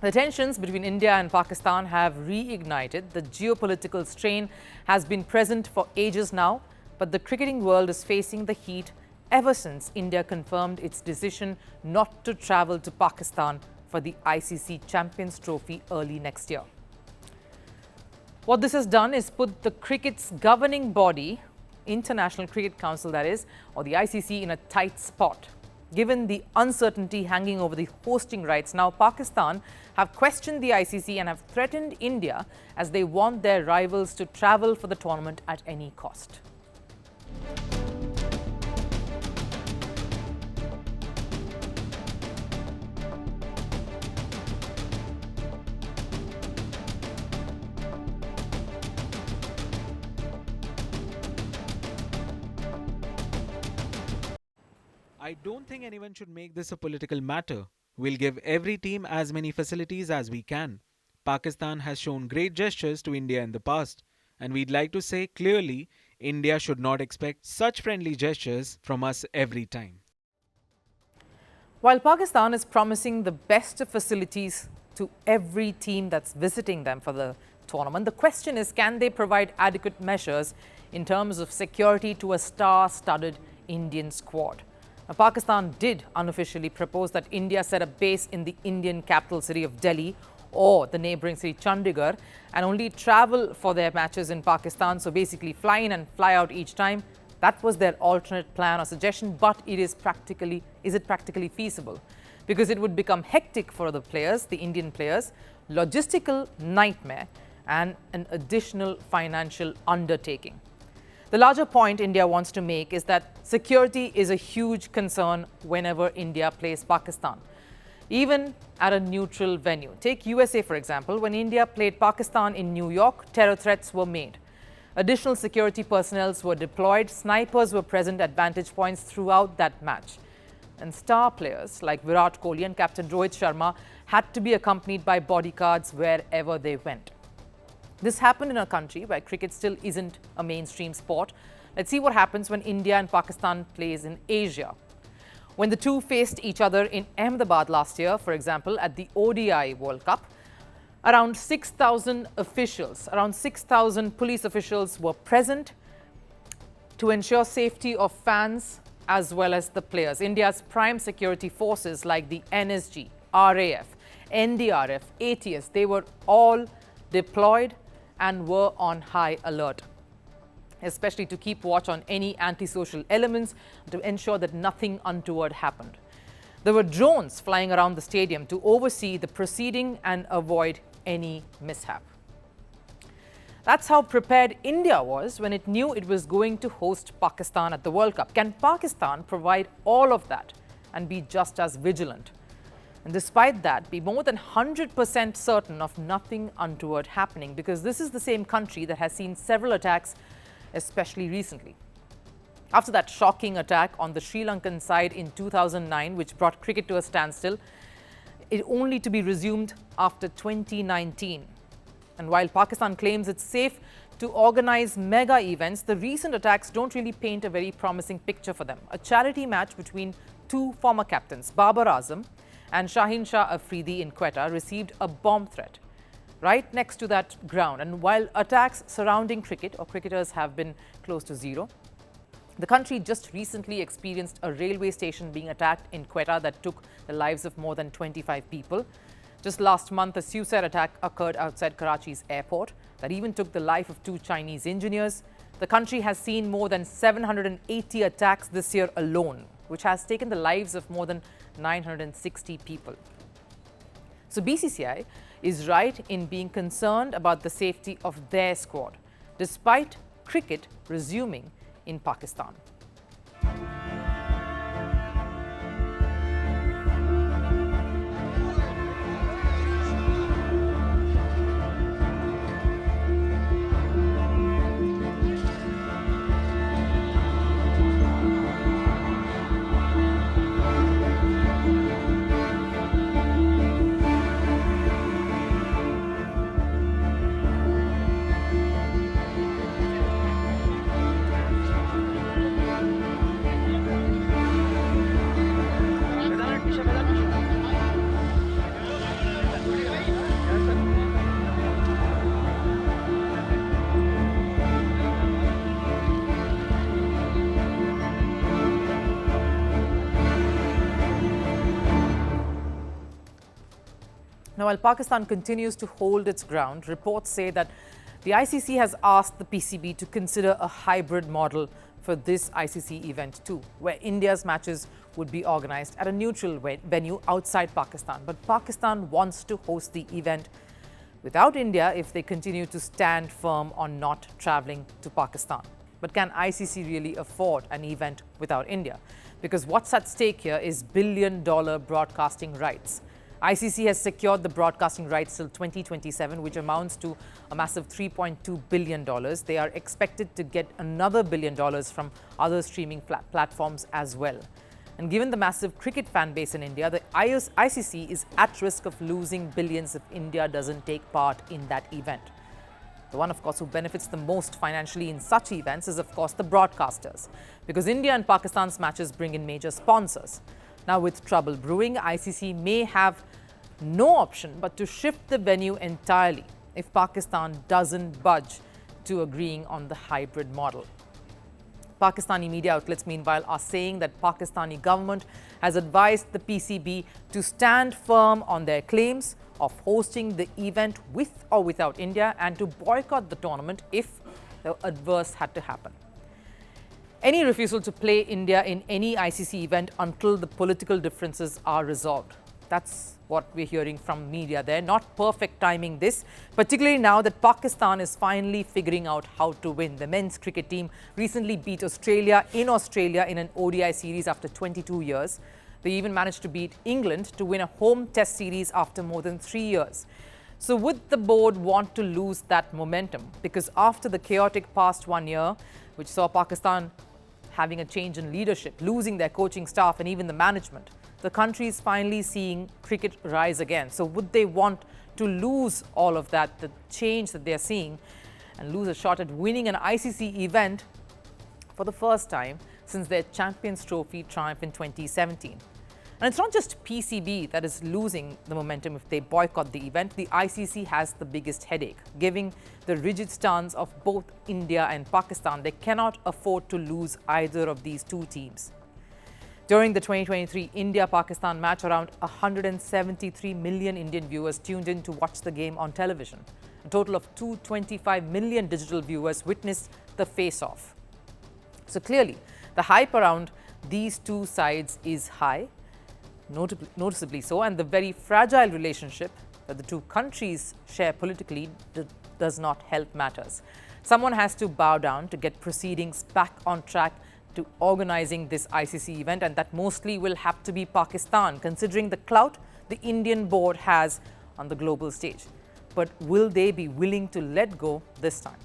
The tensions between India and Pakistan have reignited. The geopolitical strain has been present for ages now, but the cricketing world is facing the heat ever since India confirmed its decision not to travel to Pakistan for the ICC Champions Trophy early next year. What this has done is put the cricket's governing body, International Cricket Council that is, or the ICC, in a tight spot. Given the uncertainty hanging over the hosting rights, now Pakistan have questioned the ICC and have threatened India as they want their rivals to travel for the tournament at any cost. I don't think anyone should make this a political matter. We'll give every team as many facilities as we can. Pakistan has shown great gestures to India in the past, and we'd like to say clearly, India should not expect such friendly gestures from us every time. While Pakistan is promising the best of facilities to every team that's visiting them for the tournament, the question is, can they provide adequate measures in terms of security to a star-studded Indian squad? Now, Pakistan did unofficially propose that India set a base in the Indian capital city of Delhi or the neighbouring city Chandigarh and only travel for their matches in Pakistan. So basically fly in and fly out each time. That was their alternate plan or suggestion, but is it practically feasible? Because it would become hectic for the players, the Indian players, logistical nightmare and an additional financial undertaking. The larger point India wants to make is that security is a huge concern whenever India plays Pakistan, even at a neutral venue. Take USA, for example. When India played Pakistan in New York, terror threats were made. Additional security personnel were deployed. Snipers were present at vantage points throughout that match. And star players like Virat Kohli and Captain Rohit Sharma had to be accompanied by bodyguards wherever they went. This happened in a country where cricket still isn't a mainstream sport. Let's see what happens when India and Pakistan plays in Asia. When the two faced each other in Ahmedabad last year, for example, at the ODI World Cup, around 6,000 officials, around 6,000 police officials were present to ensure safety of fans as well as the players. India's prime security forces like the NSG, RAF, NDRF, ATS, they were all deployed and were on high alert, especially to keep watch on any antisocial elements to ensure that nothing untoward happened. There were drones flying around the stadium to oversee the proceeding and avoid any mishap. That's how prepared India was when it knew it was going to host Pakistan at the World Cup. Can Pakistan provide all of that and be just as vigilant? And despite that, be more than 100% certain of nothing untoward happening, because this is the same country that has seen several attacks, especially recently. After that shocking attack on the Sri Lankan side in 2009, which brought cricket to a standstill, it only to be resumed after 2019. And while Pakistan claims it's safe to organize mega events, the recent attacks don't really paint a very promising picture for them. A charity match between two former captains, Babar Azam and Shaheen Shah Afridi in Quetta, received a bomb threat right next to that ground. And while attacks surrounding cricket or cricketers have been close to zero, the country just recently experienced a railway station being attacked in Quetta that took the lives of more than 25 people. Just last month, a suicide attack occurred outside Karachi's airport that even took the life of two Chinese engineers. The country has seen more than 780 attacks this year alone, which has taken the lives of more than 960 people. So BCCI is right in being concerned about the safety of their squad, despite cricket resuming in Pakistan. Now, while Pakistan continues to hold its ground, reports say that the ICC has asked the PCB to consider a hybrid model for this ICC event too, where India's matches would be organized at a neutral venue outside Pakistan. But Pakistan wants to host the event without India if they continue to stand firm on not traveling to Pakistan. But can ICC really afford an event without India? Because what's at stake here is billion-dollar broadcasting rights. ICC has secured the broadcasting rights till 2027, which amounts to a massive $3.2 billion. They are expected to get another $1 billion from other streaming platforms as well. And given the massive cricket fan base in India, the ICC is at risk of losing billions if India doesn't take part in that event. The one, of course, who benefits the most financially in such events is, of course, the broadcasters, because India and Pakistan's matches bring in major sponsors. Now, with trouble brewing, ICC may have no option but to shift the venue entirely if Pakistan doesn't budge to agreeing on the hybrid model. Pakistani media outlets, meanwhile, are saying that Pakistani government has advised the PCB to stand firm on their claims of hosting the event with or without India and to boycott the tournament if the adverse had to happen. Any refusal to play India in any ICC event until the political differences are resolved. That's what we're hearing from media there. Not perfect timing this, particularly now that Pakistan is finally figuring out how to win. The men's cricket team recently beat Australia in an ODI series after 22 years. They even managed to beat England to win a home test series after more than 3 years. So would the board want to lose that momentum? Because after the chaotic past 1 year, which saw Pakistan having a change in leadership, losing their coaching staff and even the management, the country is finally seeing cricket rise again. So would they want to lose all of that, the change that they're seeing, and lose a shot at winning an ICC event for the first time since their Champions Trophy triumph in 2017? And it's not just PCB that is losing the momentum if they boycott the event. The ICC has the biggest headache, giving the rigid stance of both India and Pakistan. They cannot afford to lose either of these two teams. During the 2023 India-Pakistan match, around 173 million Indian viewers tuned in to watch the game on television. A total of 225 million digital viewers witnessed the face-off. So clearly, the hype around these two sides is high, noticeably so, and the very fragile relationship that the two countries share politically does not help matters. Someone has to bow down to get proceedings back on track to organizing this ICC event, and that mostly will have to be Pakistan, considering the clout the Indian board has on the global stage. But will they be willing to let go this time?